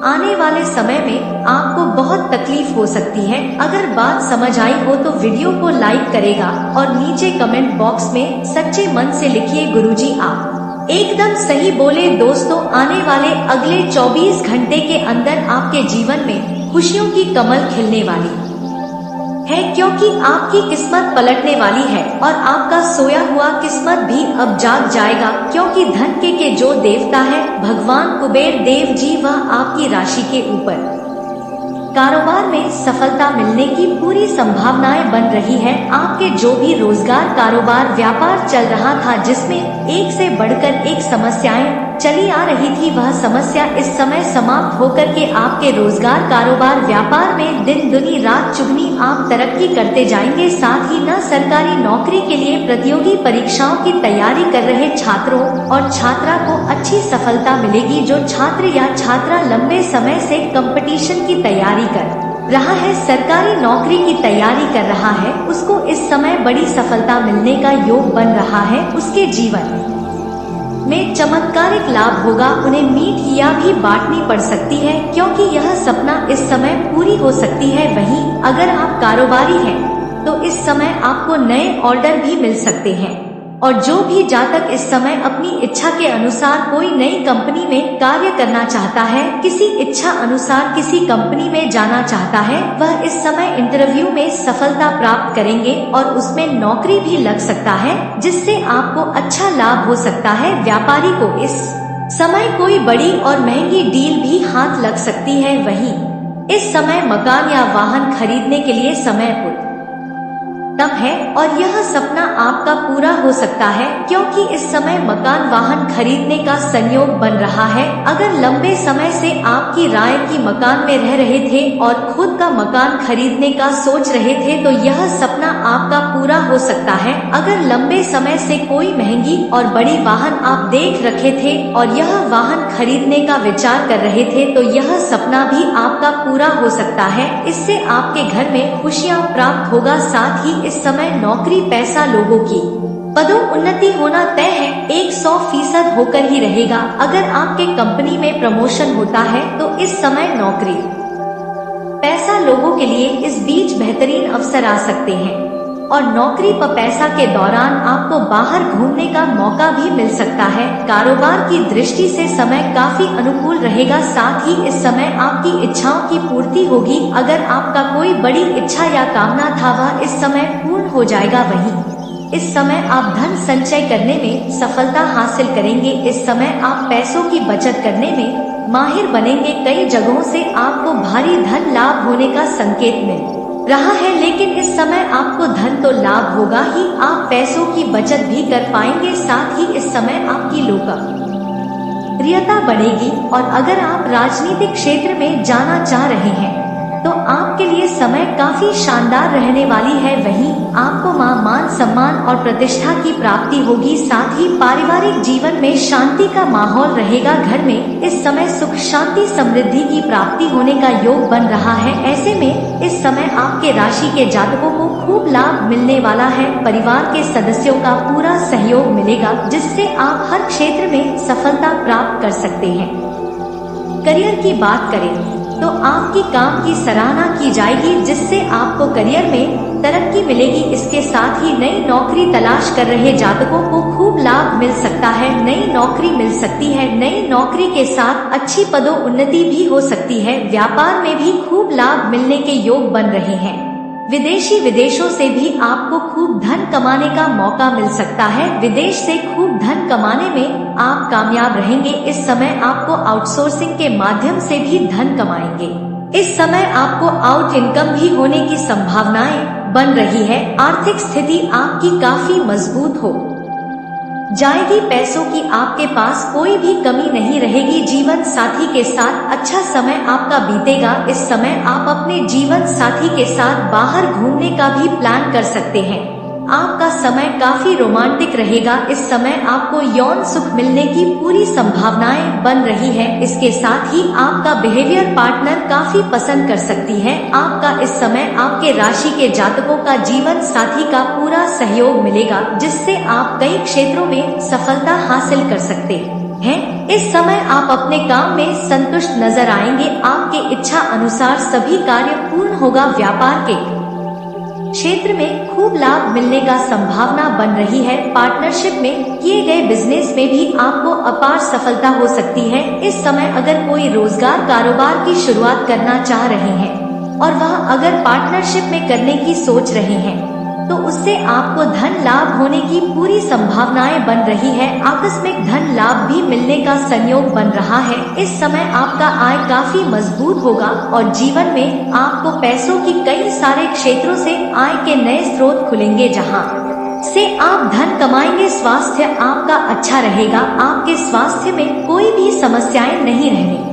आने वाले समय में आपको बहुत तकलीफ हो सकती है। अगर बात समझ आई हो तो वीडियो को लाइक करेगा और नीचे कमेंट बॉक्स में सच्चे मन से लिखिए, गुरुजी आप एकदम सही बोले। दोस्तों, आने वाले अगले 24 घंटे के अंदर आपके जीवन में खुशियों की कमल खिलने वाली है, क्योंकि आपकी किस्मत पलटने वाली है और आपका सोया हुआ किस्मत भी अब जाग जाएगा। क्योंकि धन के जो देवता है भगवान कुबेर देव जी, वह आपकी राशि के ऊपर कारोबार में सफलता मिलने की पूरी संभावनाएं बन रही है। आपके जो भी रोजगार, कारोबार, व्यापार चल रहा था, जिसमें एक से बढ़कर एक समस्याएं चली आ रही थी, वह समस्या इस समय समाप्त होकर के आपके रोजगार, कारोबार, व्यापार में दिन दुनी रात चुगनी आप तरक्की करते जाएंगे। साथ ही न सरकारी नौकरी के लिए प्रतियोगी परीक्षाओं की तैयारी कर रहे छात्रों और छात्रा को अच्छी सफलता मिलेगी। जो छात्र या छात्रा लंबे समय से कंपटीशन की तैयारी कर रहा है, सरकारी नौकरी की तैयारी कर रहा है, उसको इस समय बड़ी सफलता मिलने का योग बन रहा है। उसके जीवन में चमत्कारिक लाभ होगा। उन्हें मीठियाँ भी बांटनी पड़ सकती है, क्योंकि यह सपना इस समय पूरी हो सकती है। वहीं अगर आप कारोबारी हैं तो इस समय आपको नए ऑर्डर भी मिल सकते हैं, और जो भी जातक इस समय अपनी इच्छा के अनुसार कोई नई कंपनी में कार्य करना चाहता है, किसी इच्छा अनुसार किसी कंपनी में जाना चाहता है, वह इस समय इंटरव्यू में सफलता प्राप्त करेंगे और उसमें नौकरी भी लग सकता है, जिससे आपको अच्छा लाभ हो सकता है। व्यापारी को इस समय कोई बड़ी और महंगी डील भी हाथ लग सकती है। वहीं इस समय मकान या वाहन खरीदने के लिए समय तब है, और यह सपना आपका पूरा हो सकता है, क्योंकि इस समय मकान वाहन खरीदने का संयोग बन रहा है। अगर लंबे समय से आपकी राय की मकान में रह रहे थे और खुद का मकान खरीदने का सोच रहे थे, तो यह सपना आपका पूरा हो सकता है। अगर लंबे समय से कोई महंगी और बड़ी वाहन आप देख रखे थे और यह वाहन खरीदने का विचार कर रहे थे, तो यह सपना भी आपका पूरा हो सकता है। इससे आपके घर में खुशियां प्राप्त होगा। साथ ही इस समय नौकरी, पैसा, लोगों की पदोन्नति होना तय है, 100% होकर ही रहेगा। अगर आपके कंपनी में प्रमोशन होता है तो इस समय नौकरी, पैसा, लोगों के लिए इस बीच बेहतरीन अवसर आ सकते हैं। और नौकरी व पैसा के दौरान आपको बाहर घूमने का मौका भी मिल सकता है। कारोबार की दृष्टि से समय काफी अनुकूल रहेगा, साथ ही इस समय आपकी इच्छाओं की पूर्ति होगी। अगर आपका कोई बड़ी इच्छा या कामना था वह इस समय पूर्ण हो जाएगा। वहीं इस समय आप धन संचय करने में सफलता हासिल करेंगे। इस समय आप पैसों की बचत करने में माहिर बनेंगे। कई जगहों से आपको भारी धन लाभ होने का संकेत मिल रहा है, लेकिन इस समय आपको धन तो लाभ होगा ही, आप पैसों की बचत भी कर पाएंगे। साथ ही इस समय आपकी लोकप्रियता बढ़ेगी। और अगर आप राजनीतिक क्षेत्र में जाना चाह रहे हैं तो आपके लिए समय काफी शानदार रहने वाली है। वहीं आपको मान सम्मान और प्रतिष्ठा की प्राप्ति होगी। साथ ही पारिवारिक जीवन में शांति का माहौल रहेगा। घर में इस समय सुख शांति समृद्धि की प्राप्ति होने का योग बन रहा है। ऐसे में इस समय आपके राशि के जातकों को खूब लाभ मिलने वाला है। परिवार के सदस्यों का पूरा सहयोग मिलेगा, जिससे आप हर क्षेत्र में सफलता प्राप्त कर सकते हैं। करियर की बात करें तो आपकी काम की सराहना की जाएगी, जिससे आपको करियर में तरक्की मिलेगी। इसके साथ ही नई नौकरी तलाश कर रहे जातकों को खूब लाभ मिल सकता है। नई नौकरी मिल सकती है। नई नौकरी के साथ अच्छी पदोन्नति भी हो सकती है। व्यापार में भी खूब लाभ मिलने के योग बन रहे हैं। विदेशों से भी आपको खूब धन कमाने का मौका मिल सकता है। विदेश से खूब धन कमाने में आप कामयाब रहेंगे। इस समय आपको आउटसोर्सिंग के माध्यम से भी धन कमाएंगे। इस समय आपको आउट इनकम भी होने की संभावनाएं बन रही है। आर्थिक स्थिति आपकी काफी मजबूत हो जाएगी। पैसों की आपके पास कोई भी कमी नहीं रहेगी। जीवन साथी के साथ अच्छा समय आपका बीतेगा। इस समय आप अपने जीवन साथी के साथ बाहर घूमने का भी प्लान कर सकते हैं। आपका समय काफी रोमांटिक रहेगा। इस समय आपको यौन सुख मिलने की पूरी संभावनाएं बन रही है। इसके साथ ही आपका बिहेवियर पार्टनर काफी पसंद कर सकती है। आपका इस समय आपके राशि के जातकों का जीवन साथी का पूरा सहयोग मिलेगा, जिससे आप कई क्षेत्रों में सफलता हासिल कर सकते हैं। इस समय आप अपने काम में संतुष्ट नजर आएंगे। आपके इच्छा अनुसार सभी कार्य पूर्ण होगा। व्यापार के क्षेत्र में खूब लाभ मिलने का संभावना बन रही है। पार्टनरशिप में किए गए बिजनेस में भी आपको अपार सफलता हो सकती है। इस समय अगर कोई रोजगार कारोबार की शुरुआत करना चाह रहे हैं और वह अगर पार्टनरशिप में करने की सोच रहे हैं तो उससे आपको धन लाभ होने की पूरी संभावनाएं बन रही है। आकस्मिक धन लाभ भी मिलने का संयोग बन रहा है। इस समय आपका आय काफी मजबूत होगा और जीवन में आपको पैसों की कई सारे क्षेत्रों से आय के नए स्रोत खुलेंगे, जहां से आप धन कमाएंगे। स्वास्थ्य आपका अच्छा रहेगा। आपके स्वास्थ्य में कोई भी समस्याएं नहीं रहने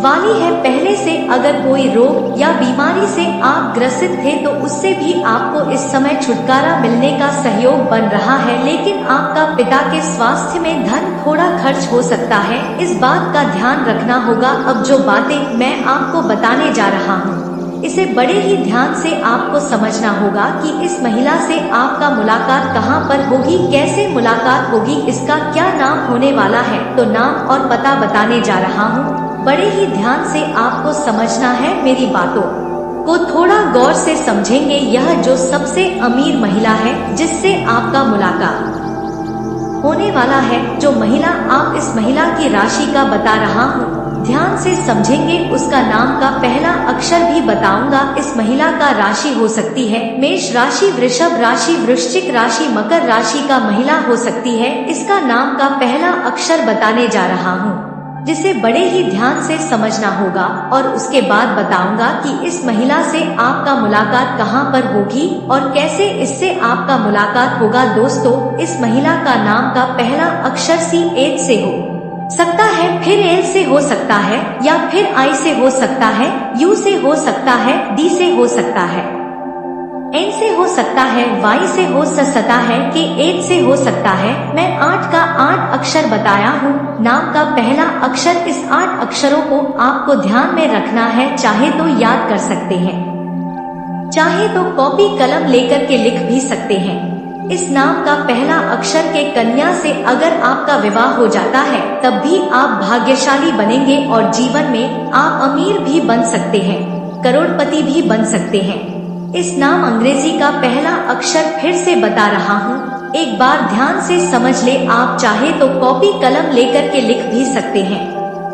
वाली है। पहले से अगर कोई रोग या बीमारी से आप ग्रसित थे तो उससे भी आपको इस समय छुटकारा मिलने का सहयोग बन रहा है। लेकिन आपका पिता के स्वास्थ्य में धन थोड़ा खर्च हो सकता है, इस बात का ध्यान रखना होगा। अब जो बातें मैं आपको बताने जा रहा हूँ, इसे बड़े ही ध्यान से आपको समझना होगा कि इस महिला से आपका मुलाकात कहाँ पर होगी, कैसे मुलाकात होगी, इसका क्या नाम होने वाला है। तो नाम और पता बताने जा रहा हूँ। बड़े ही ध्यान से आपको समझना है। मेरी बातों को थोड़ा गौर से समझेंगे। यह जो सबसे अमीर महिला है जिससे आपका मुलाकात होने वाला है, जो महिला आप इस महिला की राशि का बता रहा हूँ, ध्यान से समझेंगे। उसका नाम का पहला अक्षर भी बताऊंगा। इस महिला का राशि हो सकती है मेष राशि, वृषभ राशि, वृश्चिक राशि, मकर राशि का महिला हो सकती है। इसका नाम का पहला अक्षर बताने जा रहा हूँ, जिसे बड़े ही ध्यान से समझना होगा और उसके बाद बताऊंगा कि इस महिला से आपका मुलाकात कहां पर होगी और कैसे इससे आपका मुलाकात होगा। दोस्तों, इस महिला का नाम का पहला अक्षर C-H से हो सकता है, फिर L से हो सकता है, या फिर I से हो सकता है, U से हो सकता है, D से हो सकता है, N से हो सकता है, Y से हो सकता है, कि 8 से हो सकता है। मैं 8 का 8 अक्षर बताया हूँ। नाम का पहला अक्षर, इस 8 अक्षरों को आपको ध्यान में रखना है। चाहे तो याद कर सकते हैं, चाहे तो कॉपी कलम लेकर के लिख भी सकते हैं। इस नाम का पहला अक्षर के कन्या से अगर आपका विवाह हो जाता है तब भी आप भाग्यशाली बनेंगे और जीवन में आप अमीर भी बन सकते हैं, करोड़पति भी बन सकते हैं। इस नाम अंग्रेजी का पहला अक्षर फिर से बता रहा हूँ, एक बार ध्यान से समझ ले। आप चाहे तो कॉपी कलम लेकर के लिख भी सकते हैं।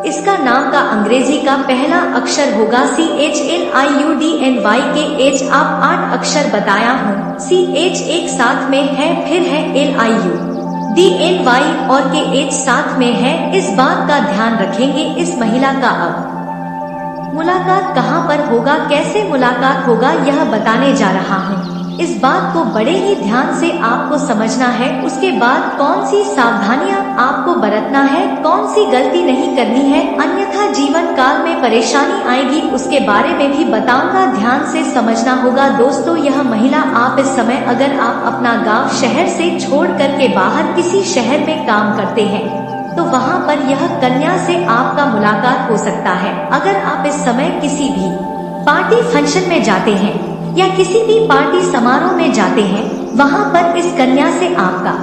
इसका नाम का अंग्रेजी का पहला अक्षर होगा CHLIUDNY के एच आप 8 अक्षर बताया हूँ। CH एक साथ में है, फिर है LIUDNY और के एच साथ में है। इस बात का ध्यान रखेंगे। इस महिला का अब मुलाकात कहाँ पर होगा, कैसे मुलाकात होगा, यह बताने जा रहा हूँ। इस बात को बड़े ही ध्यान से आपको समझना है। उसके बाद कौन सी सावधानियां आपको बरतना है, कौन सी गलती नहीं करनी है, अन्यथा जीवन काल में परेशानी आएगी, उसके बारे में भी बताऊंगा। ध्यान से समझना होगा दोस्तों। यह महिला, आप इस समय अगर आप अपना गांव शहर से छोड़ करके बाहर किसी शहर में काम करते हैं तो वहाँ पर यह कन्या से आपका मुलाकात हो सकता है। अगर आप इस समय किसी भी पार्टी फंक्शन में जाते हैं या किसी भी पार्टी समारोह में जाते हैं, वहाँ पर इस कन्या से आपका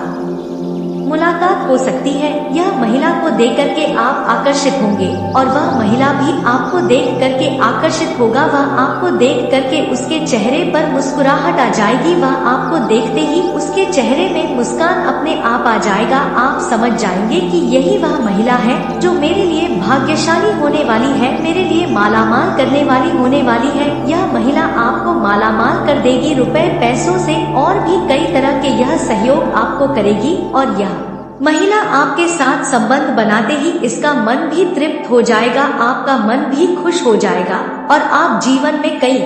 मुलाकात हो सकती है। यह महिला को देख करके आप आकर्षित होंगे और वह महिला भी आपको देख करके आकर्षित होगा। वह आपको देख करके उसके चेहरे पर मुस्कुराहट आ जाएगी। वह आपको देखते ही उसके चेहरे में मुस्कान अपने आप आ जाएगा। आप समझ जाएंगे कि यही वह महिला है जो मेरे लिए भाग्यशाली होने वाली है, मेरे लिए मालामाल करने वाली होने वाली है। यह महिला आपको मालामाल कर देगी रुपए पैसों से, और भी कई तरह के यह सहयोग आपको करेगी। और यह महिला आपके साथ संबंध बनाते ही इसका मन भी तृप्त हो जाएगा, आपका मन भी खुश हो जाएगा और आप जीवन में कई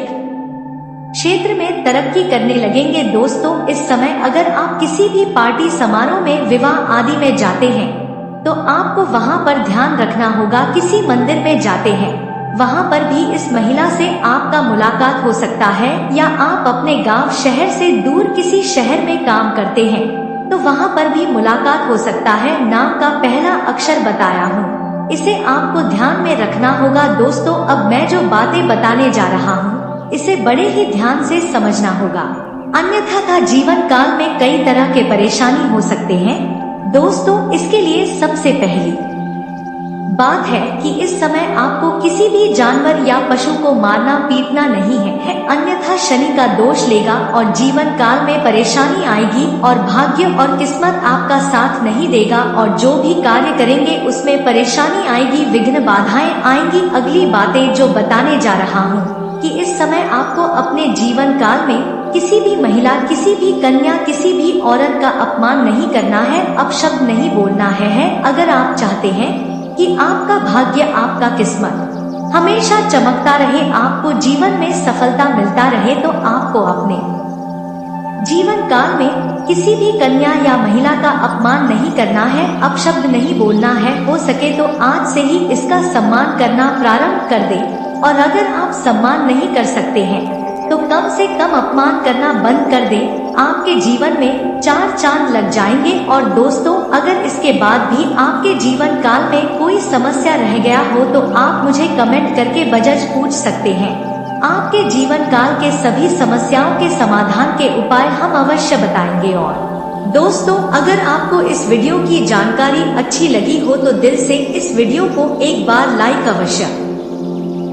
क्षेत्र में तरक्की करने लगेंगे। दोस्तों, इस समय अगर आप किसी भी पार्टी समारोह में, विवाह आदि में जाते हैं तो आपको वहां पर ध्यान रखना होगा। किसी मंदिर में जाते हैं, वहां पर भी इस महिला से आपका मुलाकात हो सकता है। या आप अपने गांव शहर से दूर किसी शहर में काम करते हैं तो वहां पर भी मुलाकात हो सकता है। नाम का पहला अक्षर बताया हूँ, इसे आपको ध्यान में रखना होगा। दोस्तों, अब मैं जो बातें बताने जा रहा हूँ इसे बड़े ही ध्यान से समझना होगा, अन्यथा का जीवन काल में कई तरह के परेशानी हो सकते हैं। दोस्तों, इसके लिए सबसे पहली बात है कि इस समय आपको किसी भी जानवर या पशु को मारना पीटना नहीं है, अन्यथा शनि का दोष लेगा और जीवन काल में परेशानी आएगी और भाग्य और किस्मत आपका साथ नहीं देगा और जो भी कार्य करेंगे उसमें परेशानी आएगी, विघ्न बाधाएं आएंगी। अगली बातें जो बताने जा रहा हूँ कि इस समय आपको अपने जीवन काल में किसी भी महिला, किसी भी कन्या, किसी भी औरत का अपमान नहीं करना है, अपशब्द नहीं बोलना है। अगर आप चाहते हैं कि आपका भाग्य, आपका किस्मत हमेशा चमकता रहे, आपको जीवन में सफलता मिलता रहे, तो आपको अपने जीवन काल में किसी भी कन्या या महिला का अपमान नहीं करना है, अपशब्द नहीं बोलना है। हो सके तो आज से ही इसका सम्मान करना प्रारंभ कर दे, और अगर आप सम्मान नहीं कर सकते हैं तो कम से कम अपमान करना बंद कर दें। आपके जीवन में 4 चांद लग जाएंगे। और दोस्तों, अगर इसके बाद भी आपके जीवन काल में कोई समस्या रह गया हो तो आप मुझे कमेंट करके बजज पूछ सकते हैं। आपके जीवन काल के सभी समस्याओं के समाधान के उपाय हम अवश्य बताएंगे। और दोस्तों, अगर आपको इस वीडियो की जानकारी अच्छी लगी हो तो दिल से इस वीडियो को एक बार लाइक अवश्य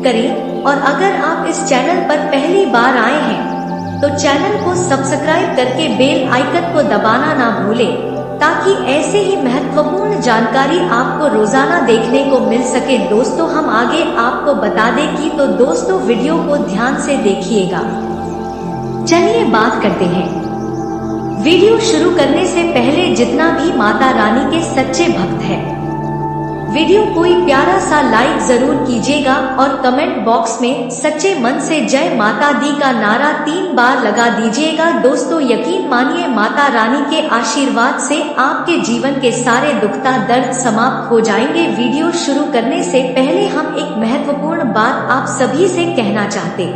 करें। और अगर आप इस चैनल पर पहली बार आए हैं तो चैनल को सब्सक्राइब करके बेल आइकन को दबाना ना भूलें, ताकि ऐसे ही महत्वपूर्ण जानकारी आपको रोजाना देखने को मिल सके। दोस्तों, हम आगे आपको बता दें कि तो दोस्तों वीडियो को ध्यान से देखिएगा। चलिए बात करते हैं। वीडियो शुरू करने से पहले जितना भी माता रानी के सच्चे भक्त हैं, वीडियो कोई प्यारा सा लाइक जरूर कीजिएगा और कमेंट बॉक्स में सच्चे मन से जय माता दी का नारा 3 बार लगा दीजिएगा। दोस्तों, यकीन मानिए, माता रानी के आशीर्वाद से आपके जीवन के सारे दुखता दर्द समाप्त हो जाएंगे। वीडियो शुरू करने से पहले हम एक महत्वपूर्ण बात आप सभी से कहना चाहते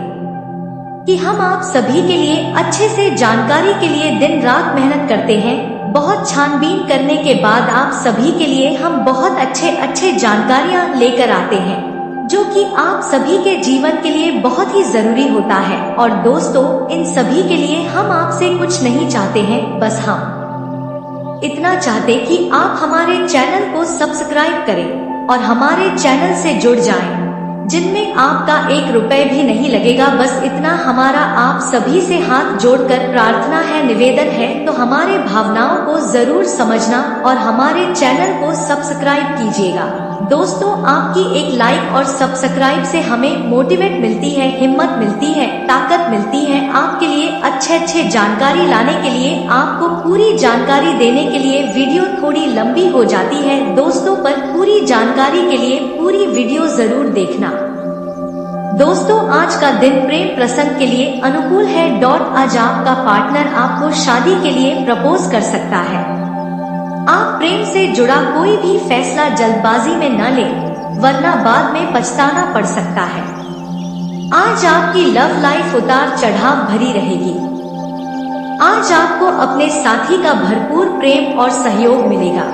कि हम आप सभी के लिए अच्छे से जानकारी के लिए दिन रात मेहनत करते हैं। बहुत छानबीन करने के बाद आप सभी के लिए हम बहुत अच्छे जानकारियां लेकर आते हैं, जो कि आप सभी के जीवन के लिए बहुत ही जरूरी होता है। और दोस्तों, इन सभी के लिए हम आपसे कुछ नहीं चाहते हैं, बस हम इतना चाहते कि आप हमारे चैनल को सब्सक्राइब करें और हमारे चैनल से जुड़ जाएं। जिनमें आपका 1 रुपए भी नहीं लगेगा। बस इतना हमारा आप सभी से हाथ जोड़कर प्रार्थना है, निवेदन है, तो हमारे भावनाओं को जरूर समझना और हमारे चैनल को सब्सक्राइब कीजिएगा। दोस्तों, आपकी एक लाइक और सब्सक्राइब से हमें मोटिवेट मिलती है, हिम्मत मिलती है, ताकत मिलती है आपके लिए अच्छे जानकारी लाने के लिए। आपको पूरी जानकारी देने के लिए वीडियो थोड़ी लंबी हो जाती है दोस्तों, पर पूरी जानकारी के लिए पूरी वीडियो जरूर देखना। दोस्तों, आज का दिन प्रेम प्रसंग के लिए अनुकूल है। आज आपका पार्टनर आपको शादी के लिए प्रपोज कर सकता है। आप प्रेम से जुड़ा कोई भी फैसला जल्दबाजी में न लें, वरना बाद में पछताना पड़ सकता है। आज आपकी लव लाइफ उतार चढ़ाव भरी रहेगी। आज आपको अपने साथी का भरपूर प्रेम और सहयोग मिलेगा।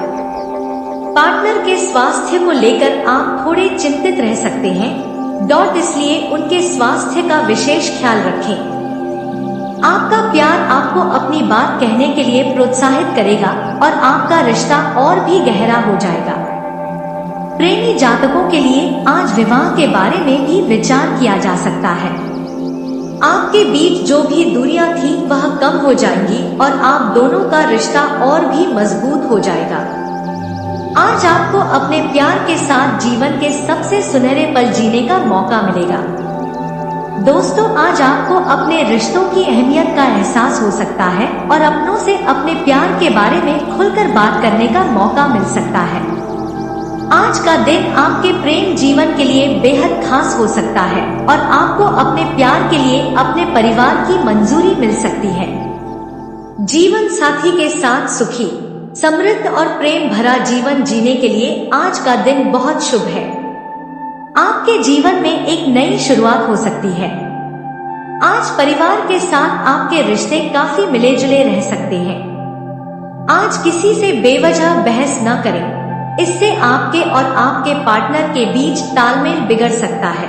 पार्टनर के स्वास्थ्य को लेकर आप थोड़े चिंतित रह सकते हैं। इसलिए उनके स्वास्थ्य का विशेष ख्याल रखें। आपका प्यार आपको अपनी बात कहने के लिए प्रोत्साहित करेगा और आपका रिश्ता और भी गहरा हो जाएगा। प्रेमी जातकों के लिए आज विवाह के बारे में भी विचार किया जा सकता है। आपके बीच जो भी दूरियां थी वह कम हो जाएंगी और आप दोनों का रिश्ता और भी मजबूत हो जाएगा। आज आपको अपने प्यार के साथ जीवन के सबसे सुनहरे पल जीने का मौका मिलेगा। दोस्तों, आज आपको अपने रिश्तों की अहमियत का एहसास हो सकता है और अपनों से अपने प्यार के बारे में खुलकर बात करने का मौका मिल सकता है। आज का दिन आपके प्रेम जीवन के लिए बेहद खास हो सकता है और आपको अपने प्यार के लिए अपने परिवार की मंजूरी मिल सकती है। जीवन साथी के साथ सुखी, समृद्ध और प्रेम भरा जीवन जीने के लिए आज का दिन बहुत शुभ है। आपके जीवन में एक नई शुरुआत हो सकती है। आज परिवार के साथ आपके रिश्ते काफी मिले जुले रह सकते हैं। आज किसी से बेवजह बहस न करें, इससे आपके और आपके पार्टनर के बीच तालमेल बिगड़ सकता है।